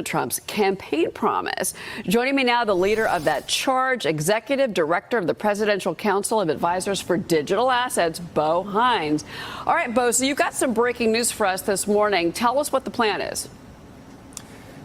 Trump's campaign promise. Joining me now, the leader of that charge, executive director of the Presidential Council of Advisors for Digital Assets, Bo Hines. All right, Bo, so you've got some breaking news for us this morning. Tell us what the plan is.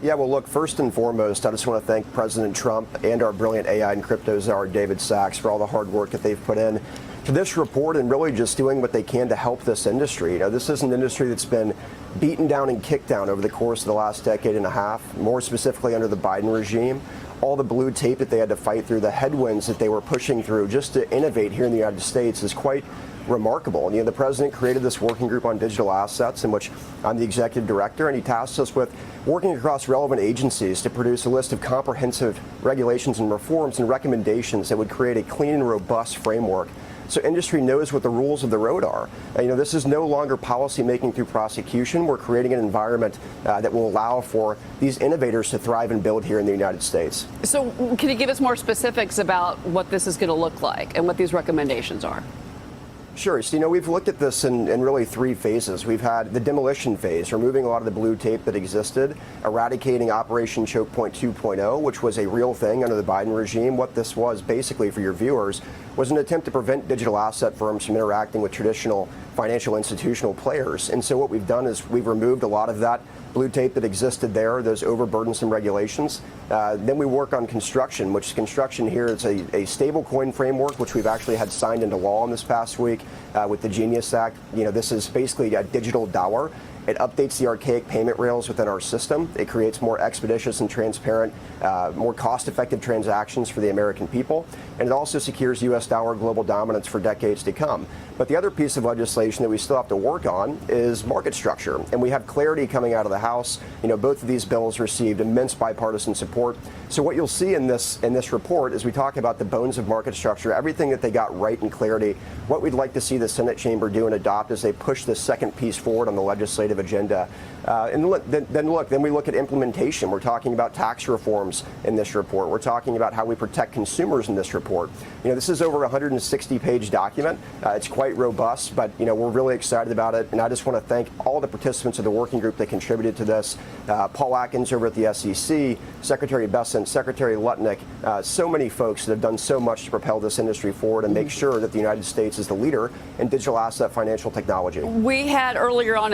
Yeah, well, look, first and foremost, I just want to thank President Trump and our brilliant AI and crypto czar, David Sachs, for all the hard work that they've put in to this report and really just doing what they can to help this industry. You know, this is an industry that's been beaten down and kicked down over the course of the last decade and a half, more specifically under the Biden regime. All the blue tape that they had to fight through, the headwinds that they were pushing through just to innovate here in the United States is quite remarkable. And, you know, the president created this working group on digital assets in which I'm the executive director, and he tasked us with working across relevant agencies to produce a list of comprehensive regulations and reforms and recommendations that would create a clean and robust framework so industry knows what the rules of the road are. You know, this is no longer policy making through prosecution. We're creating an environment that will allow for these innovators to thrive and build here in the United States. So can you give us more specifics about what this is going to look like and what these recommendations are? Sure. So, you know, we've looked at this in really three phases. We've had the demolition phase, removing a lot of the blue tape that existed, eradicating Operation Choke Point 2.0, which was a real thing under the Biden regime. What this was, basically, for your viewers, was an attempt to prevent digital asset firms from interacting with traditional financial institutional players. And so what we've done is we've removed a lot of that blue tape that existed there, those overburdensome regulations. Then we work on construction, which construction here is a stable coin framework, which we've actually had signed into law in this past week with the Genius Act. You know, this is basically a digital dollar. It updates the archaic payment rails within our system. It creates more expeditious and transparent, more cost-effective transactions for the American people. And it also secures U.S. dollar global dominance for decades to come. But the other piece of legislation that we still have to work on is market structure. And we have clarity coming out of the House. You know, both of these bills received immense bipartisan support. So what you'll see in this report is we talk about the bones of market structure, everything that they got right in clarity. What we'd like to see the Senate chamber do and adopt as they push this second piece forward on the legislative agenda. Then we look at implementation. We're talking about tax reforms in this report. We're talking about how we protect consumers in this report. You know, this is over a 160-page document. It's quite robust, but, you know, we're really excited about it. And I just want to thank all the participants of the working group that contributed to this. Paul Atkins over at the SEC, Secretary Bessent, Secretary Lutnick, so many folks that have done so much to propel this industry forward and make sure that the United States is the leader in digital asset financial technology. We had earlier on